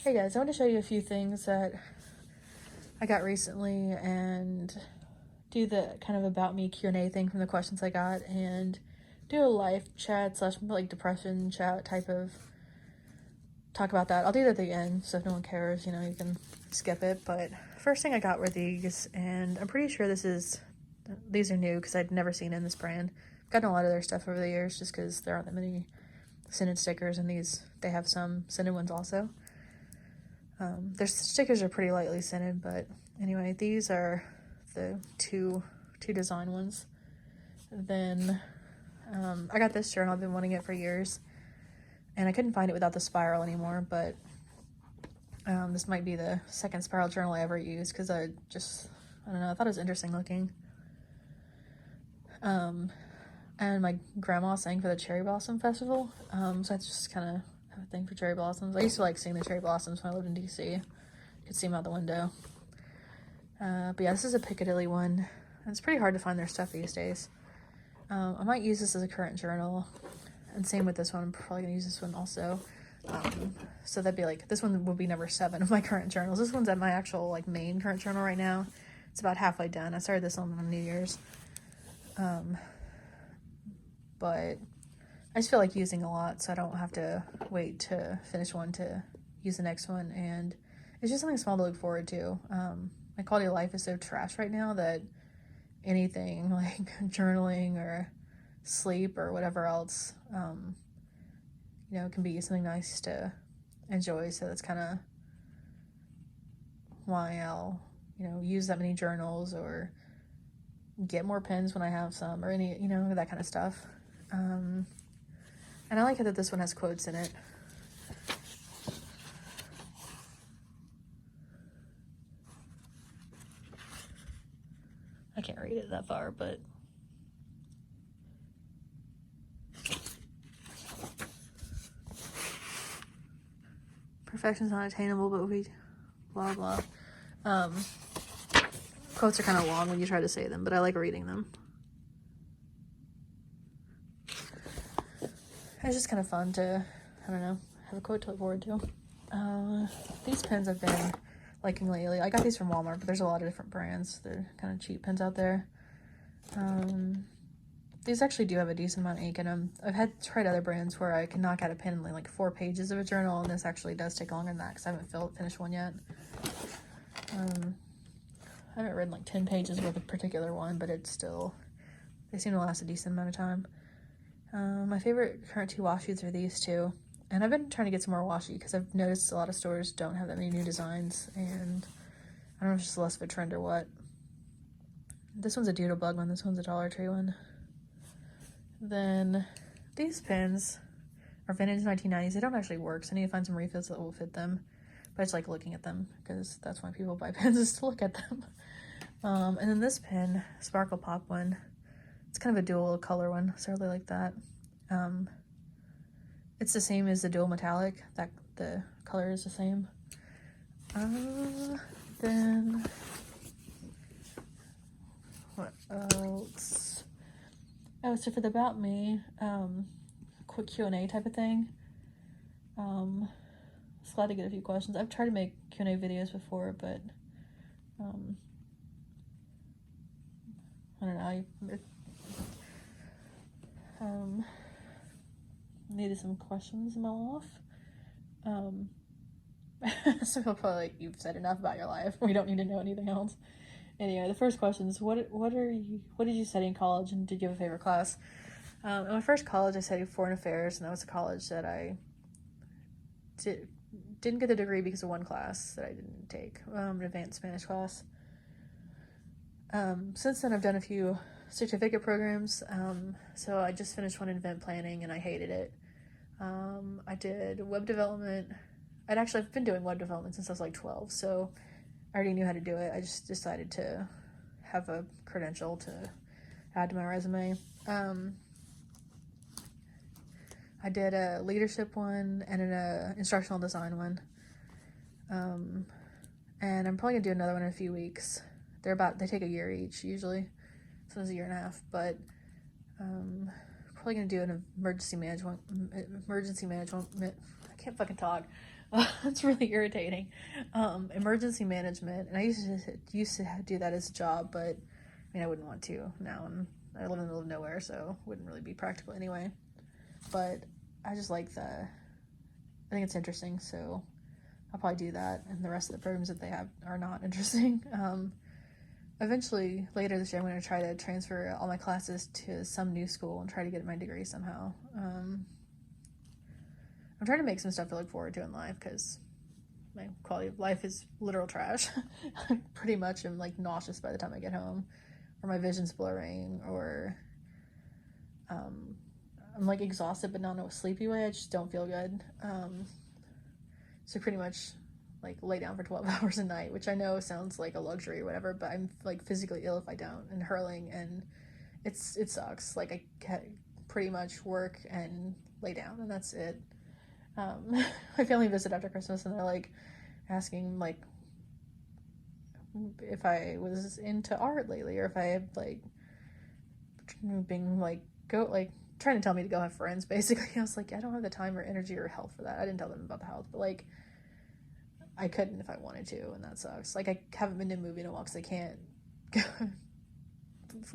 Hey guys, I want to show you a few things that I got recently and do the kind of about me Q&A thing from the questions I got and do a live chat slash like depression chat type of talk about that. I'll do that at the end, so if no one cares, you can skip it. But first thing I got were these, and I'm pretty sure these are new because I'd never seen in this brand. I've gotten a lot of their stuff over the years just because there aren't that many scented stickers, and they have some scented ones also. Their stickers are pretty lightly scented, but anyway, these are the two design ones. Then I got this journal. I've been wanting it for years, and I couldn't find it without the spiral anymore, but this might be the second spiral journal I ever used because I don't know, I thought it was interesting looking. And my grandma sang for the Cherry Blossom Festival, so I just kind of have a thing for cherry blossoms. I used to like seeing the cherry blossoms when I lived in DC. You could see them out the window. But yeah, this is a Piccadilly one. It's pretty hard to find their stuff these days. I might use this as a current journal, and same with this one. I'm probably gonna use this one also. So that'd be like, this one would be number 7 of my current journals. This one's at my actual like main current journal right now. It's about halfway done. I started this on New Year's. But I just feel like using a lot, so I don't have to wait to finish one to use the next one, and it's just something small to look forward to. My quality of life is so trash right now that anything like journaling or sleep or whatever else, can be something nice to enjoy. So that's kind of why I'll, use that many journals or get more pens when I have some or any, that kind of stuff. And I like it that this one has quotes in it. I can't read it that far, but perfection's not attainable, but we blah blah. Quotes are kind of long when you try to say them, but I like reading them. It's just kind of fun to, I don't know, have a quote to look forward to. These pens I've been liking lately. I got these from Walmart, but there's a lot of different brands. They're kind of cheap pens out there. These actually do have a decent amount of ink in them. I've tried other brands where I can knock out a pen in like 4 pages of a journal, and this actually does take longer than that because I haven't finished one yet. I haven't read like 10 pages with a particular one, but they seem to last a decent amount of time. My favorite current 2 washies are these 2. And I've been trying to get some more washi because I've noticed a lot of stores don't have that many new designs, and I don't know if it's just less of a trend or what. This one's a Doodlebug one. This one's a Dollar Tree one. Then these pens are vintage 1990s. They don't actually work, so I need to find some refills that will fit them. But I just like looking at them because that's why people buy pens, is to look at them. And then this pen, Sparkle Pop one. It's kind of a dual color one, so I really like that. It's the same as the dual metallic. That the color is the same. Then what else? Oh, so for the About Me, quick Q&A type of thing. Just glad to get a few questions. I've tried to make Q&A videos before, but I don't know. Needed some questions in my life. So people probably like, you've said enough about your life. We don't need to know anything else. Anyway, the first question is, what did you study in college, and did you have a favorite class? In my first college, I studied foreign affairs, and that was a college that I didn't get the degree because of one class that I didn't take, an advanced Spanish class. Since then, I've done a few certificate programs. So I just finished one in event planning, and I hated it. I did web development. I've been doing web development since I was like 12, so I already knew how to do it. I just decided to have a credential to add to my resume. I did a leadership one and an instructional design one. And I'm probably gonna do another one in a few weeks. They take a year each usually, so it's a year and a half, but probably gonna do an emergency management, I can't fucking talk. It's really irritating. Emergency management, and I used to do that as a job, but I mean I wouldn't want to now, and I live in the middle of nowhere, so it wouldn't really be practical anyway. But I just like I think it's interesting, so I'll probably do that. And the rest of the programs that they have are not interesting. Eventually, later this year, I'm going to try to transfer all my classes to some new school and try to get my degree somehow. I'm trying to make some stuff to look forward to in life because my quality of life is literal trash. I pretty much am like nauseous by the time I get home, or my vision's blurring, or I'm like exhausted but not in a sleepy way. I just don't feel good. So pretty much like lay down for 12 hours a night, which I know sounds like a luxury or whatever, but I'm like physically ill if I don't, and hurling, and it sucks. Like I pretty much work and lay down, and that's it. My family visited after Christmas, and they're like asking like if I was into art lately, or if I had like been like trying to tell me to go have friends. Basically, I was like, I don't have the time or energy or health for that. I didn't tell them about the health, but like I couldn't if I wanted to, and that sucks. Like I haven't been to a movie in a while because I can't go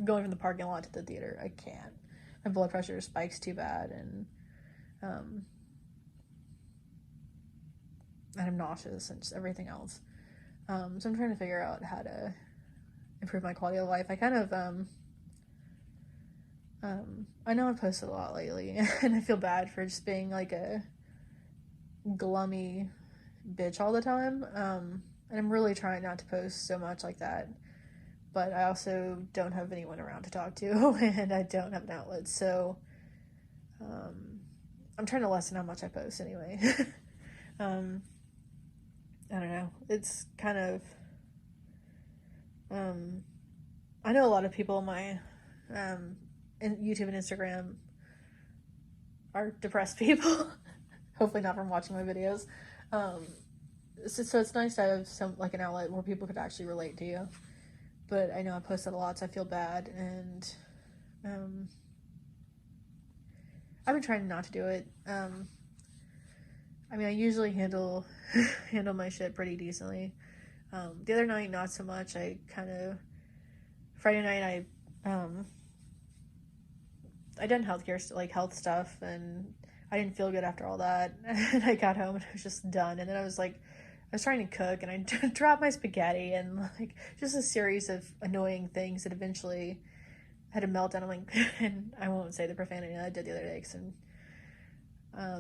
going from the parking lot to the theater. I can't. My blood pressure spikes too bad, and I'm nauseous and just everything else. So I'm trying to figure out how to improve my quality of life. I kind of I know I've posted a lot lately, and I feel bad for just being like a glummy bitch all the time. And I'm really trying not to post so much like that. But I also don't have anyone around to talk to, and I don't have an outlet, so I'm trying to lessen how much I post anyway. I don't know. It's kind of I know a lot of people on my in YouTube and Instagram are depressed people. Hopefully not from watching my videos. So it's nice to have some like an outlet where people could actually relate to you. But I know I posted a lot, so I feel bad, and I've been trying not to do it. I mean, I usually handle my shit pretty decently. The other night, not so much. Friday night, I done health stuff, and I didn't feel good after all that. And I got home and I was just done. And then I was trying to cook, and I dropped my spaghetti, and like just a series of annoying things that eventually had a meltdown. I'm like, and I won't say the profanity that I did the other day, because I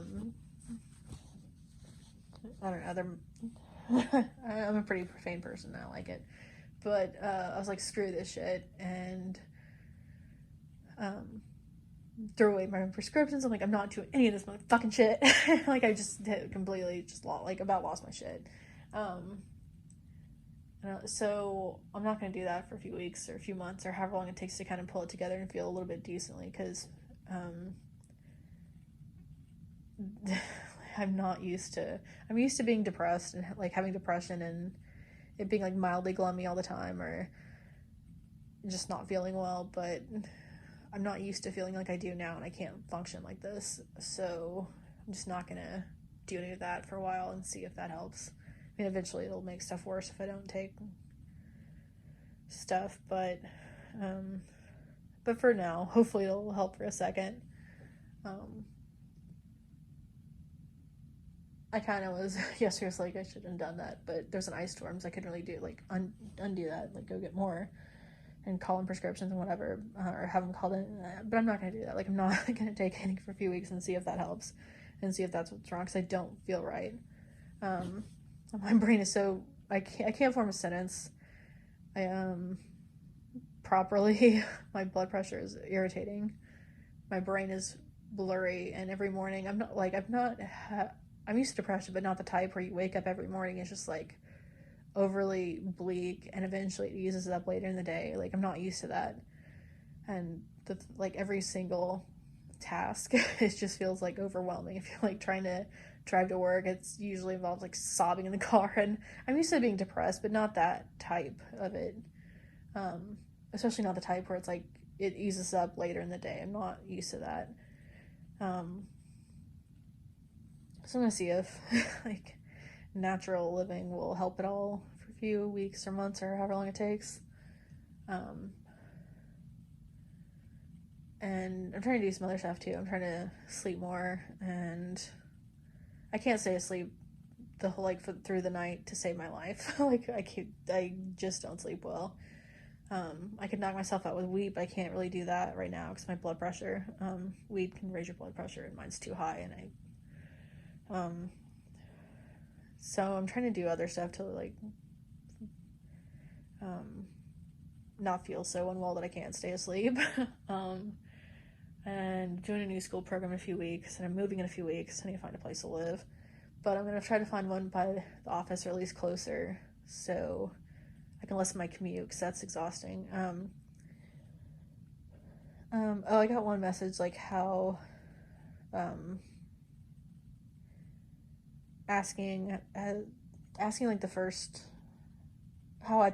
don't know. I'm a pretty profane person. I like it, but I was like, screw this shit, and threw away my prescriptions. I'm like, I'm not doing any of this motherfucking shit. Like I just completely just lost my shit. So I'm not going to do that for a few weeks or a few months or however long it takes to kind of pull it together and feel a little bit decently, because I'm used to being depressed and like having depression and it being like mildly gloomy all the time, or just not feeling well, but I'm not used to feeling like I do now, and I can't function like this. So I'm just not gonna do any of that for a while and see if that helps. I mean, eventually it'll make stuff worse if I don't take stuff, but for now, hopefully it'll help for a second. I kind of was yesterday was like, I shouldn't have done that, but there's an ice storm, so I couldn't really do undo that, like go get more and call in prescriptions and whatever, or have them called in. But I'm not gonna do that. Like I'm not gonna take anything for a few weeks and see if that helps, and see if that's what's wrong, because I don't feel right. My brain is so I can't form a sentence. Properly. My blood pressure is irritating. My brain is blurry, and every morning I'm used to depression, but not the type where you wake up every morning it's just like overly bleak, and eventually it eases up later in the day. Like I'm not used to that, and like every single task it just feels like overwhelming. If you're like trying to drive to work, it's usually involves like sobbing in the car, and I'm used to being depressed, but not that type of it. Especially not the type where it's like it eases up later in the day. I'm not used to that. So I'm gonna see if like natural living will help it all for a few weeks or months or however long it takes. And I'm trying to do some other stuff too. I'm trying to sleep more, and I can't stay asleep the whole through the night to save my life. I just don't sleep well. I could knock myself out with weed, but I can't really do that right now because my blood pressure. Weed can raise your blood pressure, and mine's too high, and so I'm trying to do other stuff to not feel so unwell that I can't stay asleep. And doing a new school program in a few weeks, and I'm moving in a few weeks. I need to find a place to live, but I'm gonna try to find one by the office or at least closer, so I can lessen my commute because that's exhausting. Oh, I got one message how asking the first how I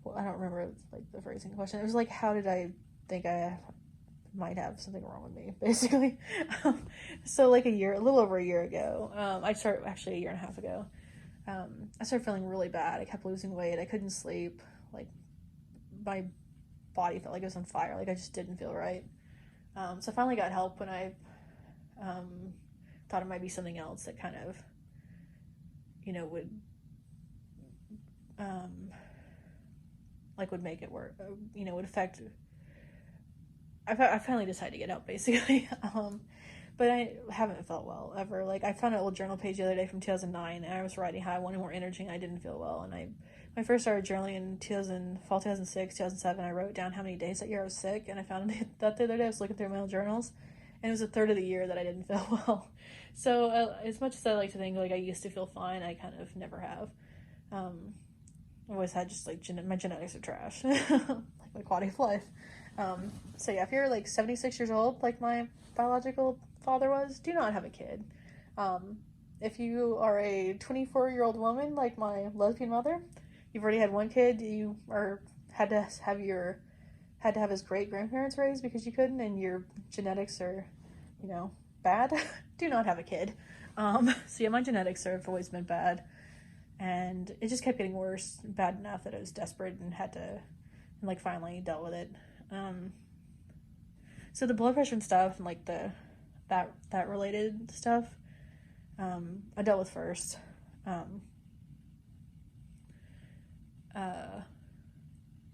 well, I don't remember the phrasing question. It was how did I think I might have something wrong with me, basically. So a little over a year ago, I started actually a year and a half ago. I started feeling really bad. I kept losing weight. I couldn't sleep. My body felt like it was on fire. I just didn't feel right. So I finally got help when I thought it might be something else that kind of, would would make it work. Would affect. I finally decided to get help, basically. But I haven't felt well ever. I found an old journal page the other day from 2009, and I was writing how I wanted more energy, and I didn't feel well. And when I first started journaling in fall 2006, 2007, I wrote down how many days that year I was sick, and I found that the other day I was looking through my old journals, and it was a third of the year that I didn't feel well. So as much as I like to think I used to feel fine, I kind of never have. I always had just my genetics are trash, my quality of life. So yeah, if you're 76 years old, like my biological father was, do not have a kid. If you are a 24-year-old woman, like my lesbian mother, you've already had one kid, you had to have his great grandparents raised because you couldn't, and your genetics are, bad. Do not have a kid. So yeah, my genetics have always been bad, and it just kept getting worse, bad enough that I was desperate and had to, and finally dealt with it. So the blood pressure and stuff, and that related stuff, I dealt with first.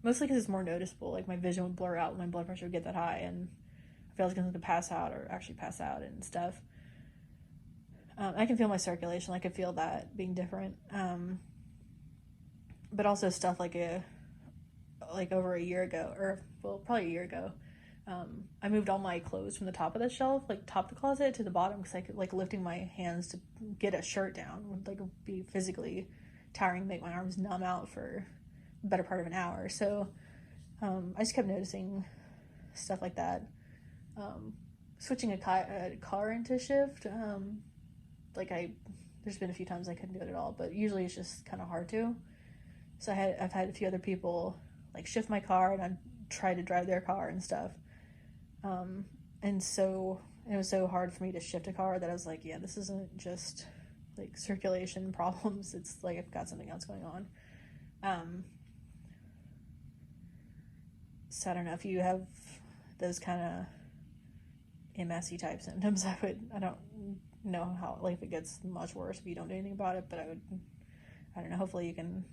Mostly because it's more noticeable. My vision would blur out when my blood pressure would get that high, and I feel I was going to pass out or actually pass out and stuff. I can feel my circulation. I could feel that being different. But also stuff over a year ago, or probably a year ago, I moved all my clothes from the top of the shelf, top of the closet, to the bottom because I could lifting my hands to get a shirt down would be physically tiring, make my arms numb out for the better part of an hour. So I just kept noticing stuff like that. Switching a car into shift, there's been a few times I couldn't do it at all, but usually it's just kind of hard to. So I've had a few other people shift my car, and I've tried to drive their car and stuff. And so it was so hard for me to shift a car that I was yeah, this isn't just circulation problems. It's I've got something else going on. So I don't know if you have those kind of MS-y type symptoms. I don't know how if it gets much worse if you don't do anything about it, but I don't know, hopefully you can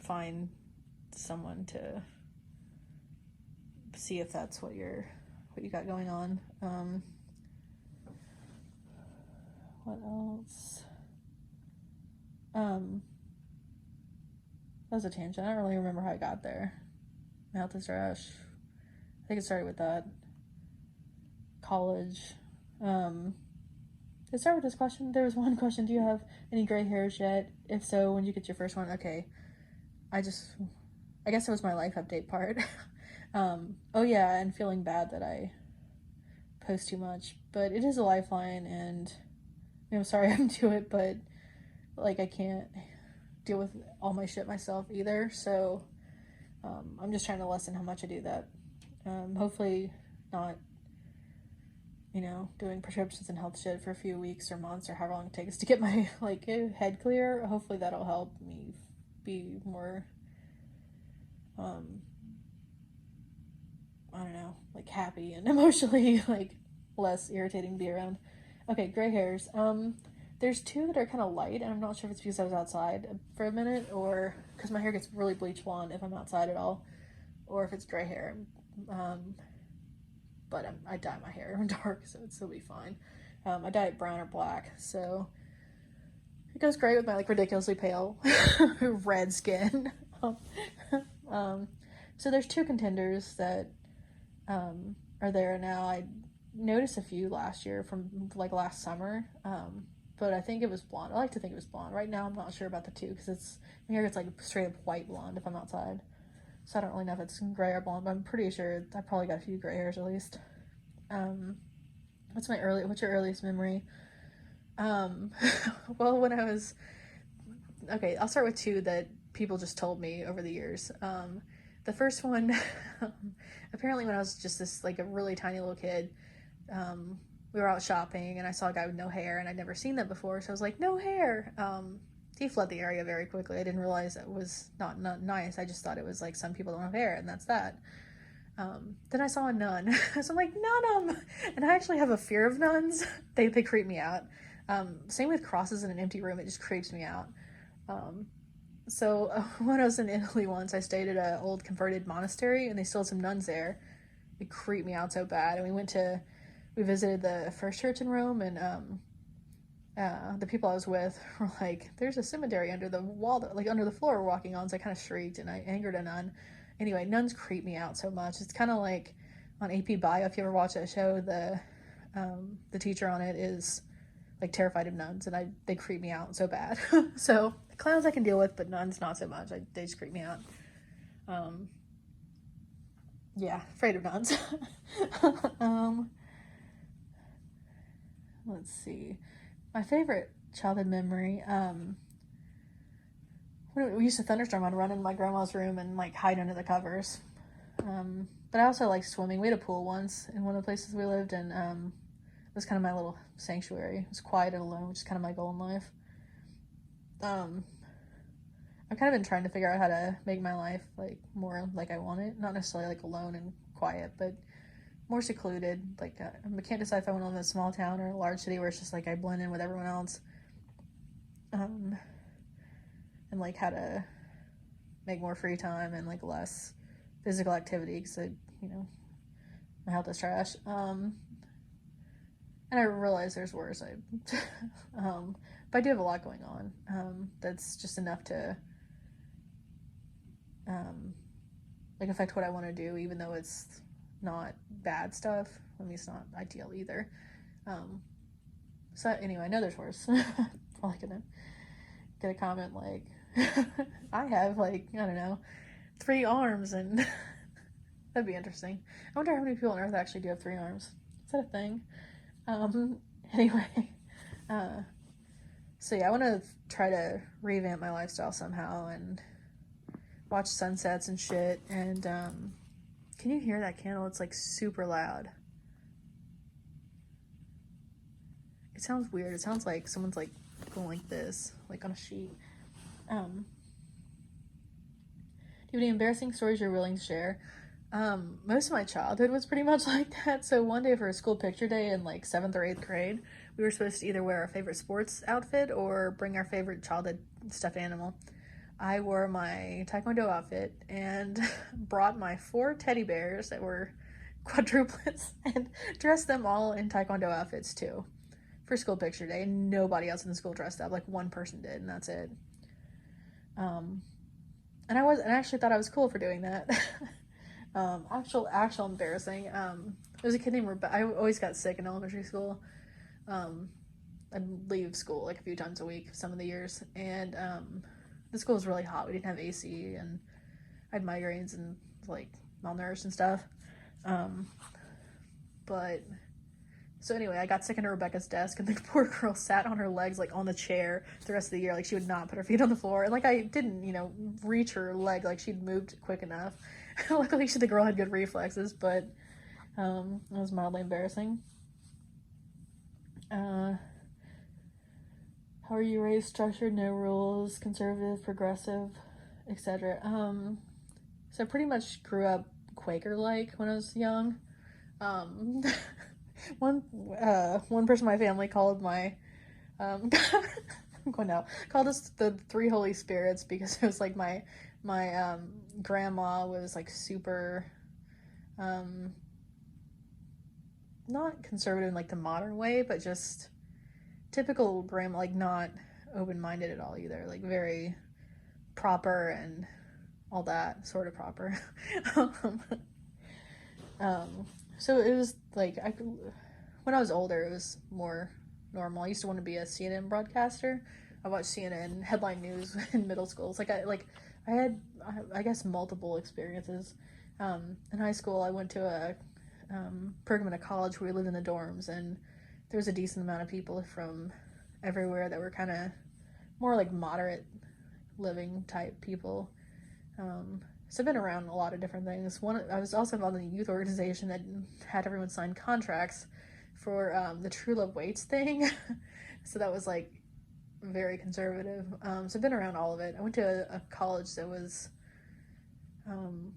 find someone to see if that's what you got going on. What else? That was a tangent. I don't really remember how I got there. Mouth is rash. I think it started with that. College. Let's start with this question. There was one question. Do you have any gray hairs yet? If so, when did you get your first one? Okay. I guess it was my life update part. Oh yeah, and feeling bad that I post too much. But it is a lifeline, and I'm sorry I'm to it, but I can't deal with all my shit myself either. So I'm just trying to lessen how much I do that. Hopefully not, doing prescriptions and health shit for a few weeks or months or however long it takes to get my, head clear. Hopefully that'll help me be more, I don't know, happy and emotionally, less irritating to be around. Okay, gray hairs. There's two that are kind of light, and I'm not sure if it's because I was outside for a minute or because my hair gets really bleach blonde if I'm outside at all, or if it's gray hair. But I dye my hair dark, so it'd still be fine. I dye it brown or black, so it goes great with my ridiculously pale red skin. So there's two contenders that are there now. I noticed a few last year from last summer, but I think it was blonde. I like to think it was blonde. Right now I'm not sure about the two because my hair gets straight up white blonde if I'm outside. So I don't really know if it's gray or blonde, but I'm pretty sure I probably got a few gray hairs at least. What's your earliest memory? Well, when I was, okay, I'll start with two that people just told me over the years. The first one, apparently when I was just this, a really tiny little kid, we were out shopping and I saw a guy with no hair and I'd never seen that before. So I was like, no hair. He fled the area very quickly. I didn't realize it was not nice. I just thought it was some people don't have hair, and that's that. Then I saw a nun. So I'm like, nun! And I actually have a fear of nuns. They creep me out. Same with crosses in an empty room. It just creeps me out. So when I was in Italy once, I stayed at an old converted monastery, and they still had some nuns there. It creeped me out so bad. And we visited the first church in Rome, and the people I was with were like, there's a cemetery under the wall, under the floor we're walking on, so I kind of shrieked, and I angered a nun. Anyway, nuns creep me out so much. It's kind of like on AP Bio, if you ever watch that show, the teacher on it is, terrified of nuns, and they creep me out so bad. So, clowns I can deal with, but nuns not so much. They just creep me out. Yeah, afraid of nuns. Let's see. My favorite childhood memory, we used to thunderstorm, I'd run in my grandma's room and hide under the covers. But I also like swimming. We had a pool once in one of the places we lived, and it was kind of my little sanctuary. It was quiet and alone, which is kind of my goal in life. I've kind of been trying to figure out how to make my life more like I want it. Not necessarily alone and quiet, but more secluded. I can't decide if I want to live in a small town or a large city where it's just I blend in with everyone else. And how to make more free time and less physical activity because my health is trash. And I realize there's worse. But I do have a lot going on. That's just enough to affect what I want to do, even though it's not bad stuff. I mean, it's not ideal either. So anyway, I know there's worse. Probably gonna get a comment I have I don't know, 3 arms, and that'd be interesting. I wonder how many people on Earth actually do have 3 arms. Is that a thing? Anyway, so yeah, I want to try to revamp my lifestyle somehow and watch sunsets and shit. And can you hear that candle? It's super loud. It sounds weird. It sounds like someone's going like this, on a sheet. Do you have any embarrassing stories you're willing to share? Most of my childhood was pretty much like that. So one day for a school picture day in 7th or 8th grade, we were supposed to either wear our favorite sports outfit or bring our favorite childhood stuffed animal. I wore my taekwondo outfit and brought my 4 teddy bears that were quadruplets and dressed them all in taekwondo outfits too for school picture day. And nobody else in the school dressed up. One person did, and that's it. And I actually thought I was cool for doing that. Actual embarrassing. There was a kid named Rebecca. I always got sick in elementary school. I'd leave school a few times a week some of the years, and the school was really hot. We didn't have AC, and I had migraines and malnourished and stuff. But so anyway, I got sick under Rebecca's desk, and the poor girl sat on her legs on the chair the rest of the year. She would not put her feet on the floor, and I didn't reach her leg. She'd moved quick enough. Luckily the girl had good reflexes, but It was mildly embarrassing. How are you raised? Structured, no rules, conservative, progressive, etc. So I pretty much grew up Quaker-like when I was young. Um, one person in my family called my I'm going out called us the three Holy Spirits because it was like my grandma was like super um not conservative in like the modern way, but just typical grandma, like not open-minded at all either, like very proper and all that sort of proper. um, um, so it was like when I was older, it was more normal. I used to want to be a CNN broadcaster. I watched CNN headline news in middle school. It's like I had I guess multiple experiences. In high school, I went to a program at a college where we lived in the dorms, and there was a decent amount of people from everywhere that were kind of more like moderate living type people. So I've been around a lot of different things. I was also involved in a youth organization that had everyone sign contracts for the True Love Waits thing. So that was like very conservative. So I've been around all of it. I went to a college that was um,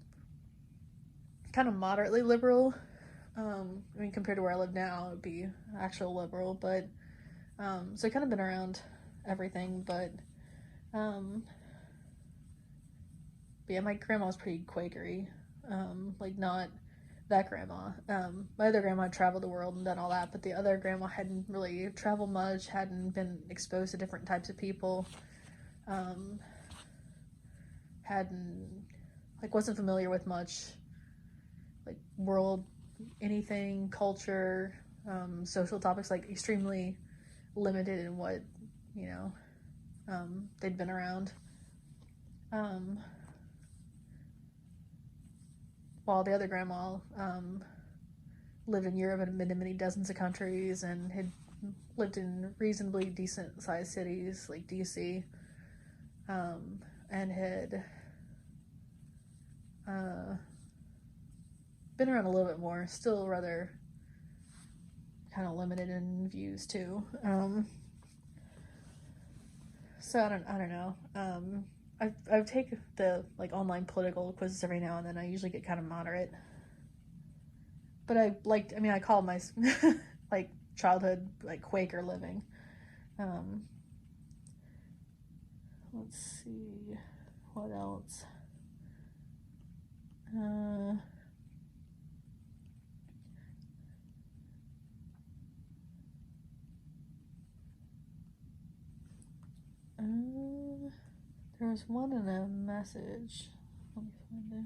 kind of moderately liberal. I mean, compared to where I live now, it would be actual liberal. But so I've kind of been around everything. Um, but yeah, my grandma was pretty Quakery. Like not that grandma. My other grandma had traveled the world and done all that, but the other grandma hadn't really traveled much, hadn't been exposed to different types of people, um, hadn't like wasn't familiar with much like world anything culture, social topics, like extremely limited in what you know they'd been around. Um, while the other grandma lived in Europe and had been to many dozens of countries and had lived in reasonably decent sized cities like DC, and had uh, been around a little bit more, still rather kind of limited in views too. So I don't know. I take the like online political quizzes every now and then. I usually get kind of moderate, but I mean I call my like childhood like Quaker living. Um, let's see what else. Uh, there was one in a message. Let me find it.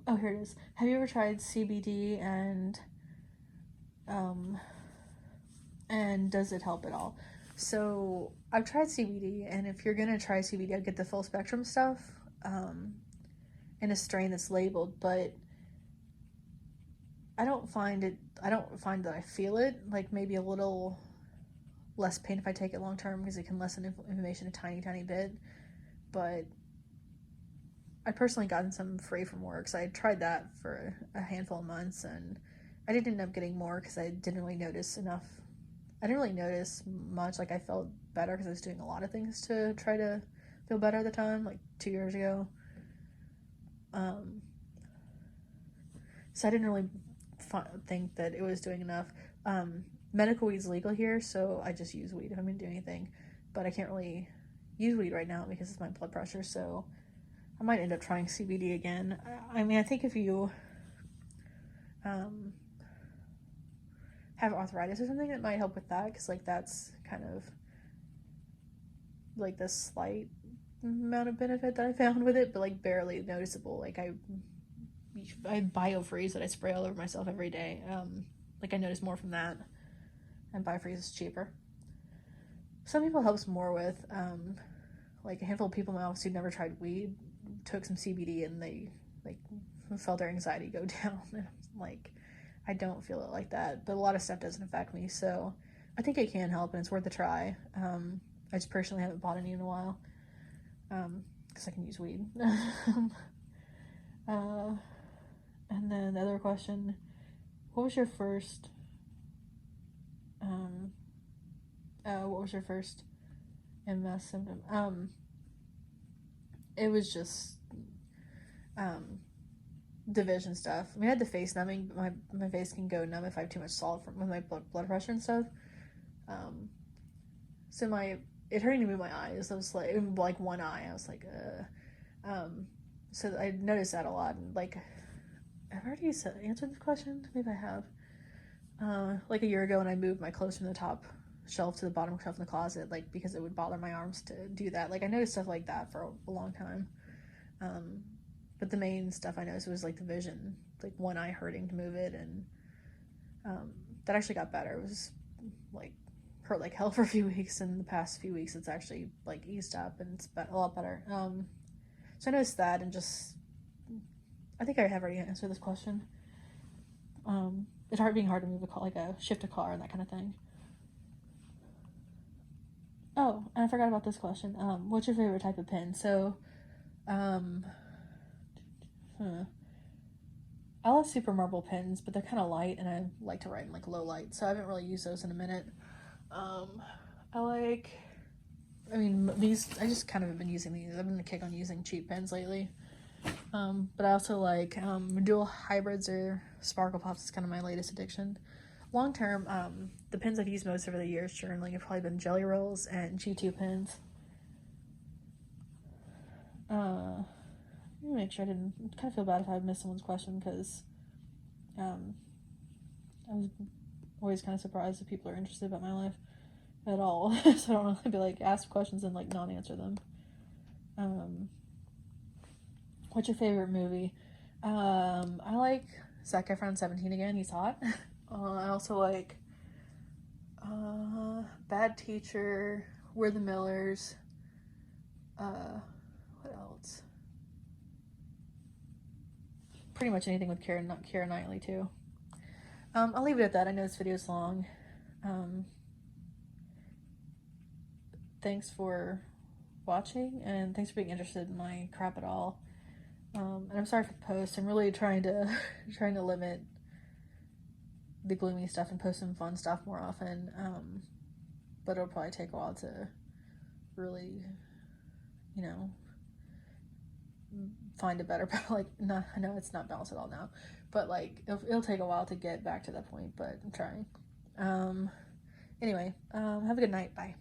Oh, here it is. Have you ever tried CBD um, and does it help at all? So I've tried CBD, and if you're gonna try CBD, I'd get the full spectrum stuff, in a strain that's labeled. But I don't find it. I don't find that I feel it. Like maybe a little less pain if I take it long term because it can lessen inflammation a tiny bit. But I personally gotten some free from work, so I tried that for a handful of months, and I didn't end up getting more because I didn't really notice enough. I didn't really notice much. Like I felt better because I was doing a lot of things to try to feel better at the time, like 2 years ago. Um, so I didn't really think that it was doing enough. Medical weed's legal here, so I just use weed if I'm gonna do anything. But I can't really use weed right now because it's my blood pressure, so I might end up trying CBD again. I mean, I think if you have arthritis or something, it might help with that because like that's kind of like the slight amount of benefit that I found with it, but like barely noticeable. Like I biofreeze that I spray all over myself every day. Like I notice more from that, and biofreeze is cheaper. Some people helps more with. Like a handful of people in my office who'd never tried weed took some CBD and they like felt their anxiety go down. And I'm like, I don't feel it like that, but a lot of stuff doesn't affect me, so I think it can help and it's worth a try. I just personally haven't bought any in a while. because I can use weed. And then the other question, what was your first MS symptom? It was just division stuff. I mean, I had the face numbing, but my face can go numb if I have too much salt with my blood pressure and stuff. So it hurting to move my eyes. I was like one eye. I was like, so I noticed that a lot. And like, I've already answered this question. Maybe I have. Like a year ago when I moved my clothes from the top shelf to the bottom shelf in the closet, like because it would bother my arms to do that. Like I noticed stuff like that for a long time. But the main stuff I noticed was like the vision, like one eye hurting to move it, and that actually got better. It was like hurt like hell for a few weeks, and the past few weeks it's actually like eased up and it's a lot better. So I noticed that, and just I think I have already answered this question. It's being hard to move a car, like shift a car and that kind of thing. Oh, and I forgot about this question. What's your favorite type of pen? So, I love super marble pens, but they're kind of light, and I like to write in like low light, so I haven't really used those in a minute. These, I just kind of have been using these. I've been a kick on using cheap pens lately. But I also like dual hybrids or sparkle pops is kind of my latest addiction. Long term, the pens I've used most over the years journaling have probably been Jelly Rolls and G2 pens. Let me make sure I didn't kind of feel bad if I missed someone's question, because I was always kind of surprised if people are interested about my life at all. So I don't want to be like ask questions and like not answer them. What's your favorite movie? I like Zac Efron 17 again. He's hot. I also like Bad Teacher, We're the Millers. What else? Pretty much anything with Keira Knightley too. I'll leave it at that. I know this video is long. Thanks for watching, and thanks for being interested in my crap at all. And I'm sorry for the post. I'm really trying to limit the gloomy stuff and post some fun stuff more often. But it'll probably take a while to really, find a better, like, no, I know it's not balanced at all now, but like it'll take a while to get back to that point, but I'm trying. Anyway, have a good night. Bye.